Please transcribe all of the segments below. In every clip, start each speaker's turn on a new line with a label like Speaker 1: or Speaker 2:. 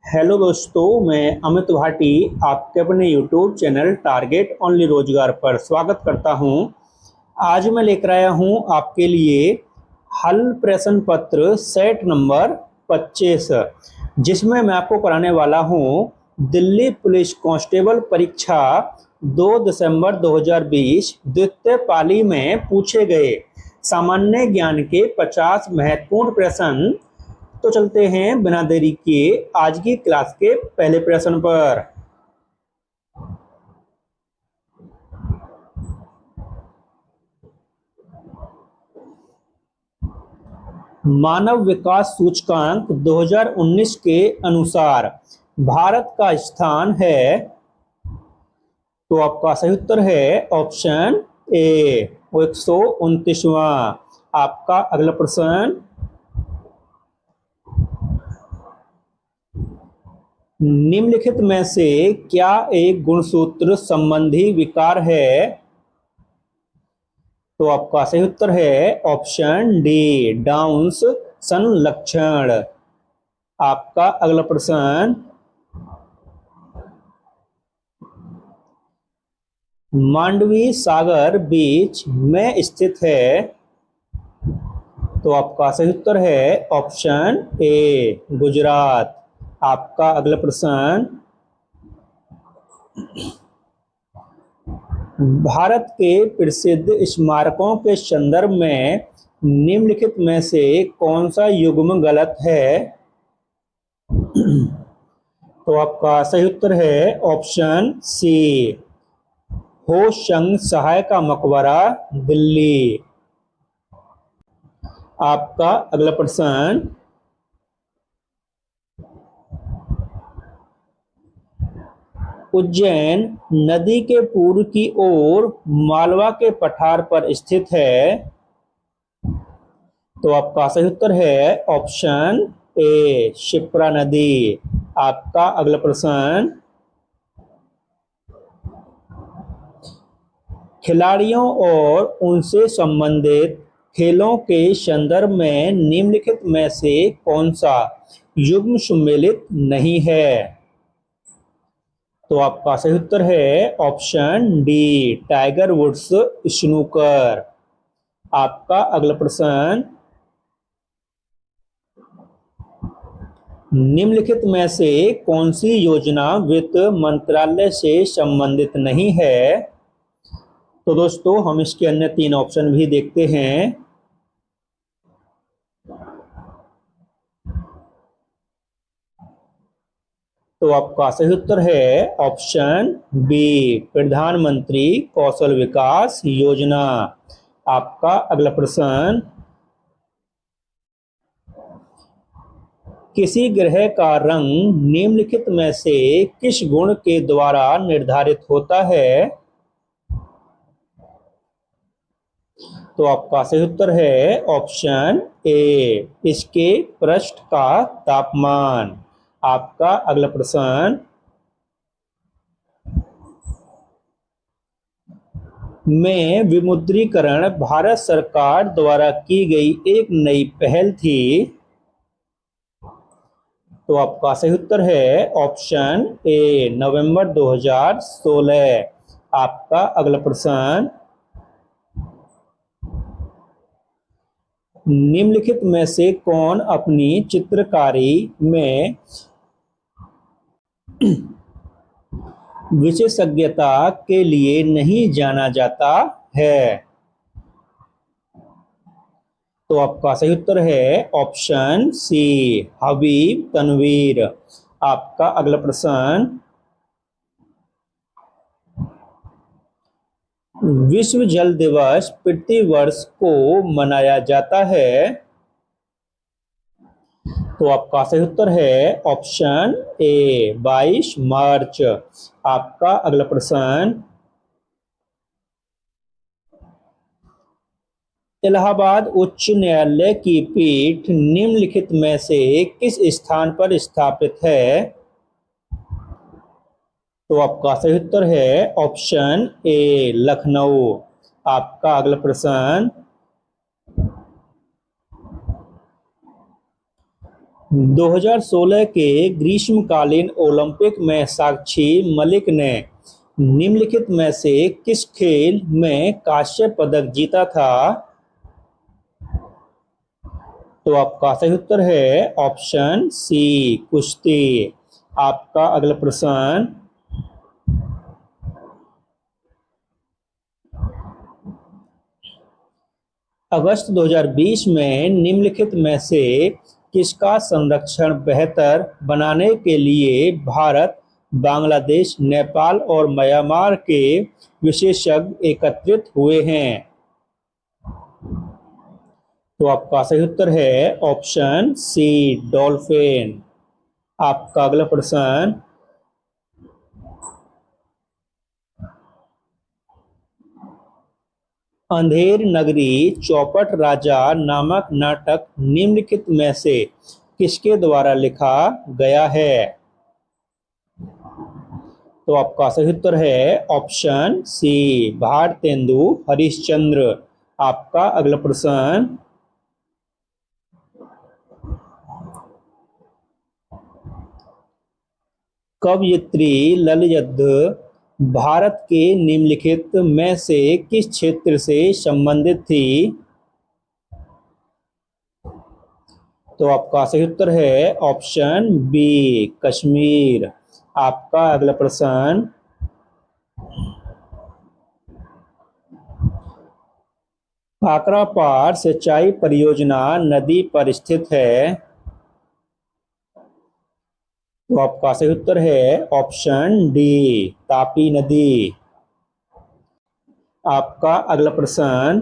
Speaker 1: Hello दोस्तों, मैं अमित भाटी आपके अपने यूट्यूब चैनल टारगेट ओनली रोजगार पर स्वागत करता हूं। आज मैं लेकर आया हूं आपके लिए हल प्रश्न पत्र सेट नंबर 25, जिसमें मैं आपको कराने वाला हूं दिल्ली पुलिस कांस्टेबल परीक्षा 2 दिसंबर 2020 द्वितीय पाली में पूछे गए सामान्य ज्ञान के 50 महत्वपूर्ण प्रश्न। तो चलते हैं बिना देरी किए आज की क्लास के पहले प्रश्न पर। मानव विकास सूचकांक 2019 के अनुसार भारत का स्थान है, तो आपका सही उत्तर है ऑप्शन ए, वो 129वां। आपका अगला प्रश्न, निम्नलिखित में से क्या एक गुणसूत्र संबंधी विकार है? तो आपका सही उत्तर है ऑप्शन डी, डाउन्स संलक्षण। आपका अगला प्रश्न, मांडवी सागर बीच में स्थित है, तो आपका सही उत्तर है ऑप्शन ए, गुजरात। आपका अगला प्रश्न, भारत के प्रसिद्ध स्मारकों के संदर्भ में निम्नलिखित में से कौन सा युग्म गलत है? तो आपका सही उत्तर है ऑप्शन सी, हो संग सहाय का मकबरा, दिल्ली। आपका अगला प्रश्न, उज्जैन नदी के पूर्व की ओर मालवा के पठार पर स्थित है, तो आपका सही उत्तर है ऑप्शन ए, शिप्रा नदी। आपका अगला प्रश्न, खिलाड़ियों और उनसे संबंधित खेलों के संदर्भ में निम्नलिखित में से कौन सा युग्म सम्मिलित नहीं है? तो आपका सही उत्तर है option D, Tiger Woods snooker. आपका अगला प्रश्न, निम्नलिखित में से कौन सी योजना वित्त मंत्रालय से संबंधित नहीं है? तो दोस्तों हम इसके अन्य 3 ऑप्शन भी देखते हैं। तो आपका सही उत्तर है ऑप्शन बी, प्रधानमंत्री कौशल विकास योजना। आपका अगला प्रश्न, किसी ग्रह का रंग निम्नलिखित में से किस गुण के द्वारा निर्धारित होता है? तो आपका सही उत्तर है ऑप्शन ए, इसके पृष्ठ का तापमान। आपका अगला प्रश्न, में विमुद्रीकरण भारत सरकार द्वारा की गई एक नई पहल थी, तो आपका सही उत्तर है ऑप्शन ए, नवंबर 2016। आपका अगला प्रश्न, निम्नलिखित में से कौन अपनी चित्रकारी में विशेषज्ञता के लिए नहीं जाना जाता है? तो आपका सही उत्तर है ऑप्शन सी, हबीब तनवीर। आपका अगला प्रश्न, विश्व जल दिवस प्रति वर्ष को मनाया जाता है, तो आपका सही उत्तर है ऑप्शन ए, 22 मार्च। आपका अगला प्रश्न, इलाहाबाद उच्च न्यायालय की पीठ निम्नलिखित में से किस स्थान पर स्थापित है? तो आपका सही उत्तर है ऑप्शन ए, लखनऊ। आपका अगला प्रश्न, 2016 के ग्रीष्मकालीन ओलंपिक में साक्षी मलिक ने निम्नलिखित में से किस खेल में कांस्य पदक जीता था? तो आपका सही उत्तर है ऑप्शन सी, कुश्ती। आपका अगला प्रश्न, अगस्त 2020 में निम्नलिखित में से किसका संरक्षण बेहतर बनाने के लिए भारत, बांग्लादेश, नेपाल और म्यांमार के विशेषज्ञ एकत्रित हुए हैं? तो आपका सही उत्तर है ऑप्शन सी, डॉल्फिन। आपका अगला प्रश्न, अंधेर नगरी चौपट राजा नामक नाटक निम्नलिखित में से किसके द्वारा लिखा गया है? तो आपका सही उत्तर है ऑप्शन सी, भारतेंदु हरिश्चंद्र। आपका अगला प्रश्न, कवयित्री ललित भारत के निम्नलिखित में से किस क्षेत्र से संबंधित थी? तो आपका सही उत्तर है ऑप्शन बी, कश्मीर। आपका अगला प्रश्न, काकरापार सिंचाई परियोजना नदी पर स्थित है? तो आपका सही उत्तर है ऑप्शन डी, तापी नदी। आपका अगला प्रश्न,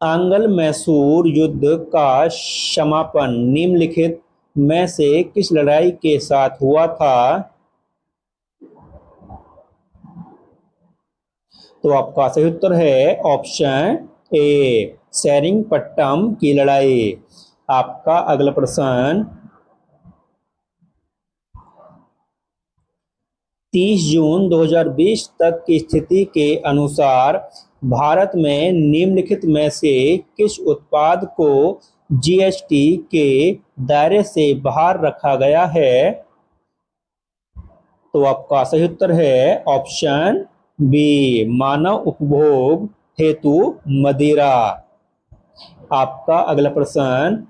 Speaker 1: आंगल मैसूर युद्ध का समापन निम्नलिखित में से किस लड़ाई के साथ हुआ था? तो आपका सही उत्तर है ऑप्शन ए, सेरिंगपट्टम की लड़ाई। आपका अगला प्रश्न, 30 जून 2020 तक की स्थिति के अनुसार भारत में निम्नलिखित में से किस उत्पाद को जीएसटी के दायरे से बाहर रखा गया है? तो आपका सही उत्तर है ऑप्शन बी, मानव उपभोग हेतु मदिरा। आपका अगला प्रश्न,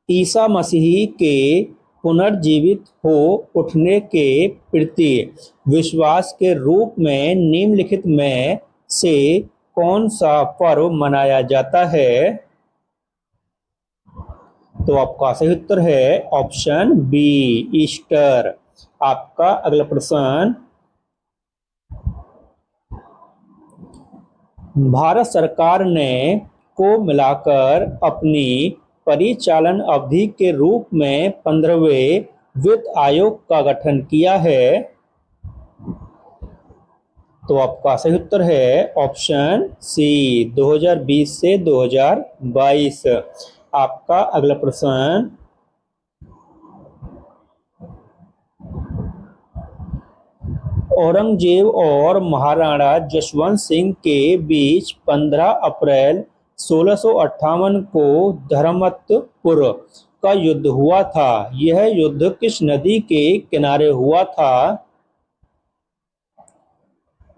Speaker 1: ईसा मसीह के पुनर्जीवित हो उठने के प्रति विश्वास के रूप में निम्नलिखित में से कौन सा पर्व मनाया जाता है? तो आपका सही उत्तर है ऑप्शन बी, ईस्टर। आपका अगला प्रश्न, भारत सरकार ने को मिलाकर अपनी परिचालन अवधि के रूप में 15वें वित्त आयोग का गठन किया है? तो आपका सही उत्तर है ऑप्शन सी, 2020 से 2022। आपका अगला प्रश्न, औरंगजेब और महाराणा जसवंत सिंह के बीच 15 अप्रैल 1658 को धर्मत्तपुर का युद्ध हुआ था। यह युद्ध किस नदी के किनारे हुआ था?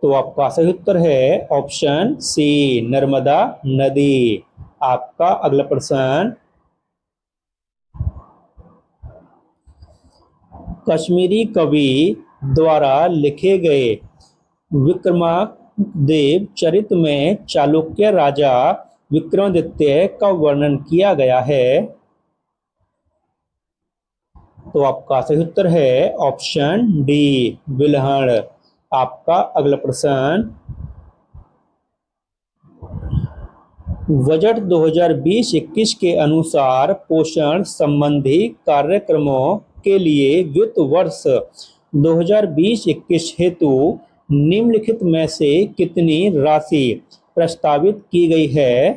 Speaker 1: तो आपका सही उत्तर है ऑप्शन सी, नर्मदा नदी। आपका अगला प्रश्न, कश्मीरी कवि द्वारा लिखे गए विक्रमादेव चरित में चालुक्य राजा विक्रमादित्य का वर्णन किया गया है? तो आपका सही उत्तर है ऑप्शन डी, विल्हण। आपका अगला प्रश्न, बजट 2020-21 के अनुसार पोषण संबंधी कार्यक्रमों के लिए वित्त वर्ष 2020-21 हेतु निम्नलिखित में से कितनी राशि प्रस्तावित की गई है?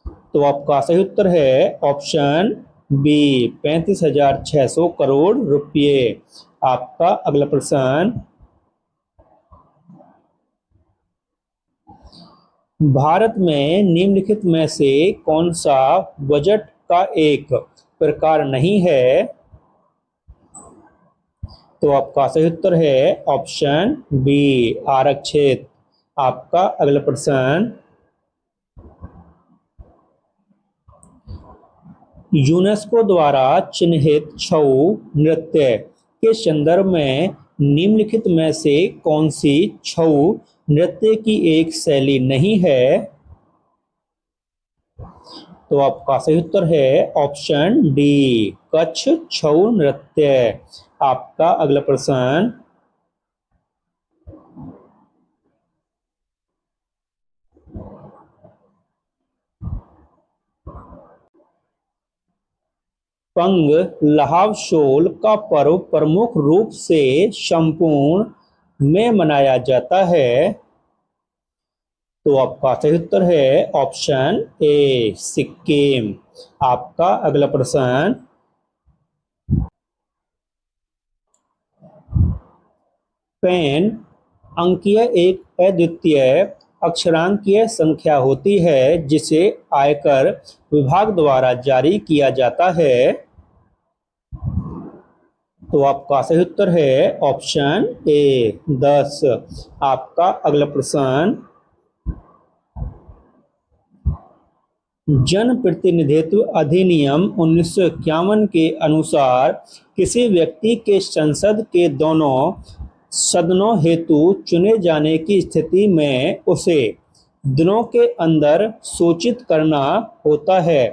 Speaker 1: तो आपका सही उत्तर है ऑप्शन बी 35,600 करोड़ रुपये। आपका अगला प्रश्न, भारत में निम्नलिखित में से कौन सा बजट का एक प्रकार नहीं है? तो आपका सही उत्तर है ऑप्शन बी आरक्षित। आपका अगला प्रश्न, यूनेस्को द्वारा चिन्हित छऊ नृत्य के संदर्भ में निम्नलिखित में से कौन सी छऊ नृत्य की एक शैली नहीं है? तो आपका सही उत्तर है ऑप्शन डी कच्छ छऊ नृत्य। आपका अगला प्रश्न, पंग लहाव शोल का पर्व प्रमुख रूप से संपूर्ण में मनाया जाता है। तो आपका सही उत्तर है ऑप्शन ए सिक्किम। आपका अगला प्रश्न, पैन अंकीय एक अद्वितीय अक्षरांकीय संख्या होती है जिसे आयकर विभाग द्वारा जारी किया जाता है। तो आपका सही उत्तर है ऑप्शन ए 10। आपका अगला प्रश्न, जन प्रतिनिधित्व अधिनियम 1951 के अनुसार किसी व्यक्ति के संसद के दोनों सदनों हेतु चुने जाने की स्थिति में उसे दिनों के अंदर सूचित करना होता है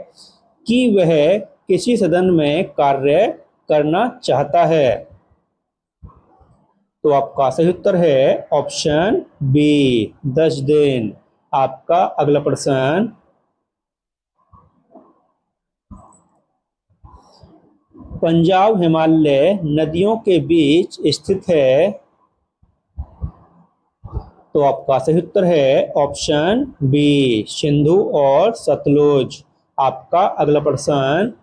Speaker 1: कि वह किसी सदन में कार्य करना चाहता है। तो आपका सही उत्तर है ऑप्शन बी 10 दिन। आपका अगला प्रश्न, पंजाब हिमालय नदियों के बीच स्थित है। तो आपका सही उत्तर है ऑप्शन बी सिंधु और सतलुज। आपका अगला प्रश्न,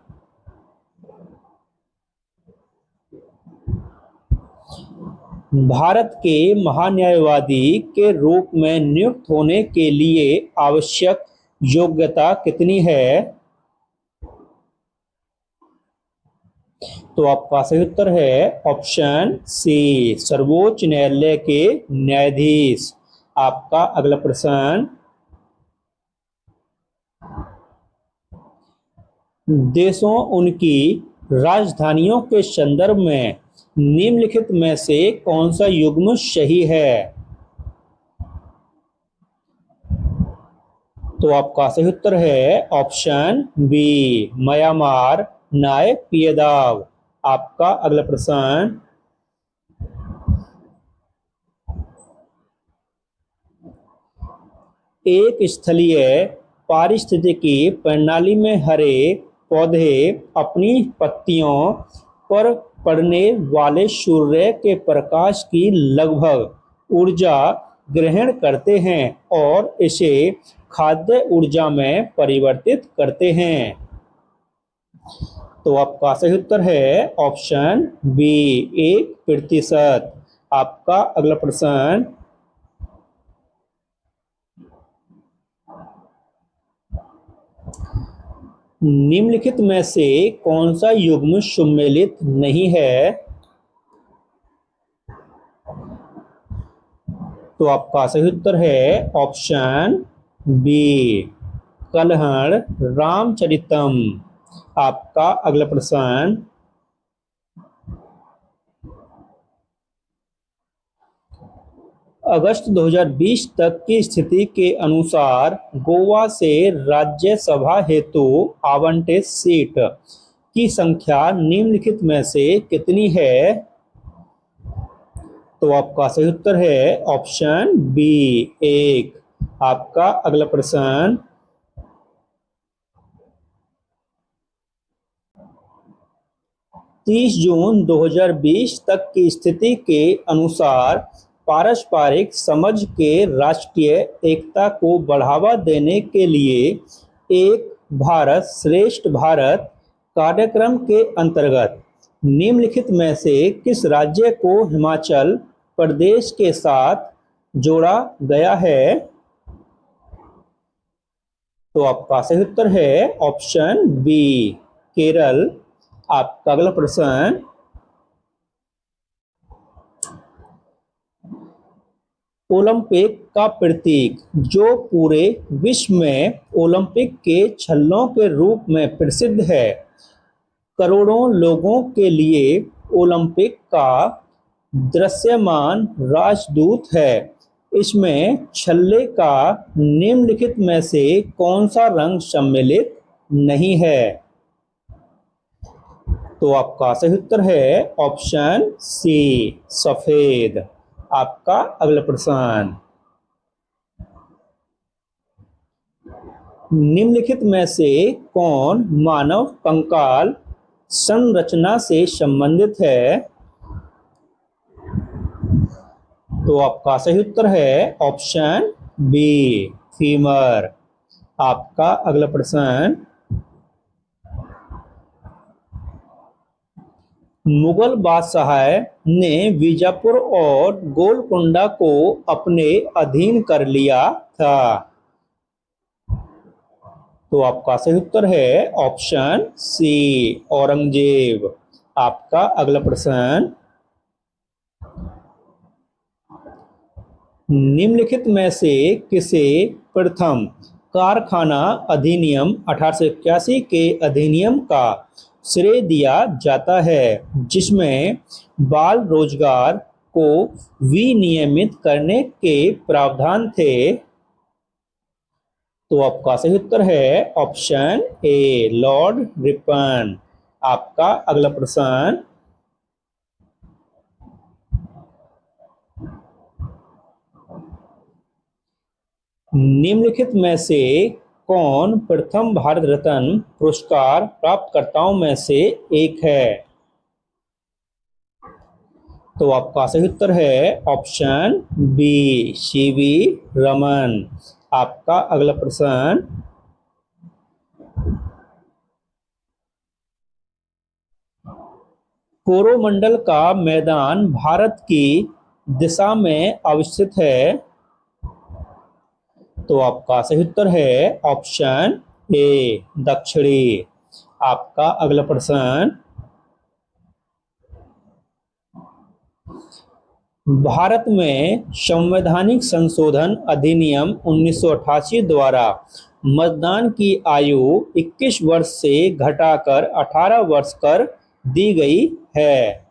Speaker 1: भारत के महान्यायवादी के रूप में नियुक्त होने के लिए आवश्यक योग्यता कितनी है? तो आपका सही उत्तर है ऑप्शन सी सर्वोच्च न्यायालय के न्यायाधीश। आपका अगला प्रश्न, देशों उनकी राजधानियों के संदर्भ में निम्नलिखित में से कौन सा युग्म सही है? तो आपका सही उत्तर है ऑप्शन बी म्यांमार नाय पियदाव। आपका अगला प्रश्न, एक स्थलीय पारिस्थितिकी प्रणाली में हरे पौधे अपनी पत्तियों पर पड़ने वाले सूर्य के प्रकाश की लगभग ऊर्जा ग्रहण करते हैं और इसे खाद्य ऊर्जा में परिवर्तित करते हैं। तो आपका सही उत्तर है ऑप्शन बी 1%। आपका अगला प्रश्न, निम्नलिखित में से कौन सा युग्म सम्मिलित नहीं है? तो आपका सही उत्तर है ऑप्शन बी कल्हण रामचरितम। आपका अगला प्रश्न, अगस्त 2020 तक की स्थिति के अनुसार गोवा से राज्यसभा हेतु आवंटित सीट की संख्या निम्नलिखित में से कितनी है? तो आपका सही उत्तर है ऑप्शन बी 1। आपका अगला प्रश्न, 30 जून 2020 तक की स्थिति के अनुसार पारस्परिक समझ के राष्ट्रीय एकता को बढ़ावा देने के लिए एक भारत श्रेष्ठ भारत कार्यक्रम के अंतर्गत निम्नलिखित में से किस राज्य को हिमाचल प्रदेश के साथ जोड़ा गया है? तो आपका सही उत्तर है ऑप्शन बी, केरल। आपका अगला प्रश्न, ओलंपिक का प्रतीक जो पूरे विश्व में ओलंपिक के छल्लों के रूप में प्रसिद्ध है, करोड़ों लोगों के लिए ओलंपिक का दृश्यमान राजदूत है। इसमें छल्ले का निम्नलिखित में से कौन सा रंग सम्मिलित नहीं है? तो आपका सही उत्तर है ऑप्शन सी, सफेद। आपका अगला प्रश्न, निम्नलिखित में से कौन मानव कंकाल संरचना से संबंधित है? तो आपका सही उत्तर है ऑप्शन बी, फीमर। आपका अगला प्रश्न, मुगल बादशाह ने बीजापुर और गोलकोंडा को अपने अधीन कर लिया था। तो आपका सही उत्तर है ऑप्शन सी, औरंगजेब। आपका अगला प्रश्न, निम्नलिखित में से किसे प्रथम कारखाना अधिनियम 1881 के अधिनियम का श्रेय दिया जाता है, जिसमें बाल रोजगार को विनियमित करने के प्रावधान थे? तो आपका सही उत्तर है ऑप्शन ए, लॉर्ड रिपन। आपका अगला प्रश्न, निम्नलिखित में से कौन प्रथम भारत रत्न पुरस्कार प्राप्तकर्ताओं में से एक है? तो आपका सही उत्तर है ऑप्शन बी, सीवी रमन। आपका अगला प्रश्न, कोरोमंडल का मैदान भारत की दिशा में अवस्थित है? तो आपका सही उत्तर है ऑप्शन ए, दक्षिणी। आपका अगला प्रश्न, भारत में संवैधानिक संशोधन अधिनियम 1988 द्वारा मतदान की आयु 21 वर्ष से घटाकर 18 वर्ष कर दी गई है।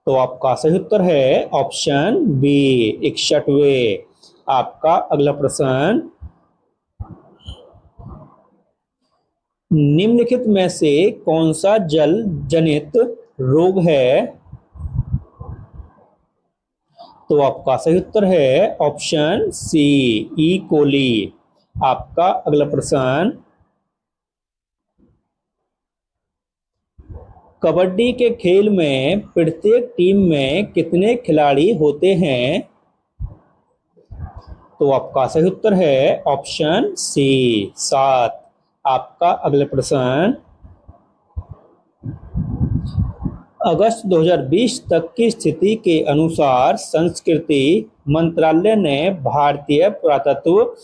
Speaker 1: तो आपका सही उत्तर है ऑप्शन बी, 61वें। आपका अगला प्रश्न, निम्नलिखित में से कौन सा जल जनित रोग है? तो आपका सही उत्तर है ऑप्शन सी, ई कोली। आपका अगला प्रश्न, कबड्डी के खेल में प्रत्येक टीम में कितने खिलाड़ी होते हैं? तो आपका सही उत्तर है ऑप्शन सी, 7। आपका अगला प्रश्न, अगस्त 2020 तक की स्थिति के अनुसार संस्कृति मंत्रालय ने भारतीय पुरातत्व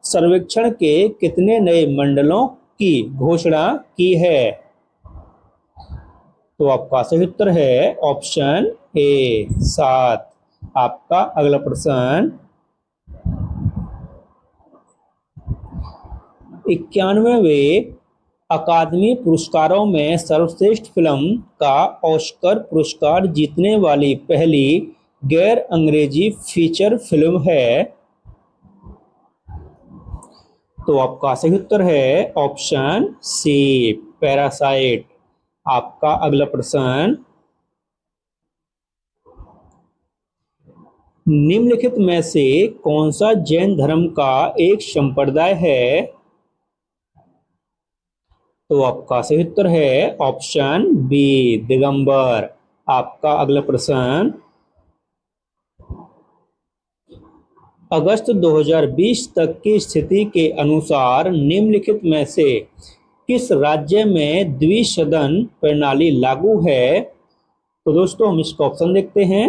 Speaker 1: सर्वेक्षण के कितने नए मंडलों की घोषणा की है? तो आपका सही उत्तर है ऑप्शन ए, 7। आपका अगला प्रश्न, 91वें अकादमी पुरस्कारों में सर्वश्रेष्ठ फिल्म का ऑस्कर पुरस्कार जीतने वाली पहली गैर अंग्रेजी फीचर फिल्म है? तो आपका सही उत्तर है ऑप्शन सी, पैरासाइट। आपका अगला प्रश्न, निम्नलिखित में से कौन सा जैन धर्म का एक संप्रदाय है? तो आपका सही उत्तर है ऑप्शन बी, दिगंबर। आपका अगला प्रश्न, अगस्त 2020 तक की स्थिति के अनुसार निम्नलिखित में से किस राज्य में द्विसदन प्रणाली लागू है? तो दोस्तों हम इसका ऑप्शन देखते हैं।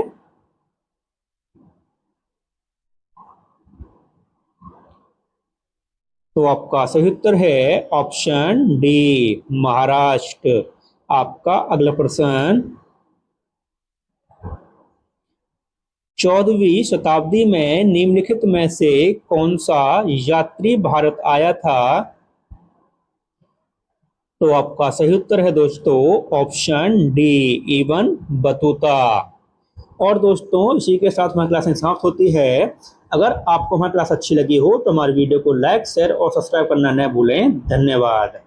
Speaker 1: तो आपका सही उत्तर है ऑप्शन डी, महाराष्ट्र। आपका अगला प्रश्न, 14वीं शताब्दी में निम्नलिखित में से कौन सा यात्री भारत आया था? तो आपका सही उत्तर है दोस्तों ऑप्शन डी, इबन बतूता। और दोस्तों इसी के साथ हमारी क्लास समाप्त होती है। अगर आपको हमारी क्लास अच्छी लगी हो तो हमारी वीडियो को लाइक, शेयर और सब्सक्राइब करना न भूलें। धन्यवाद।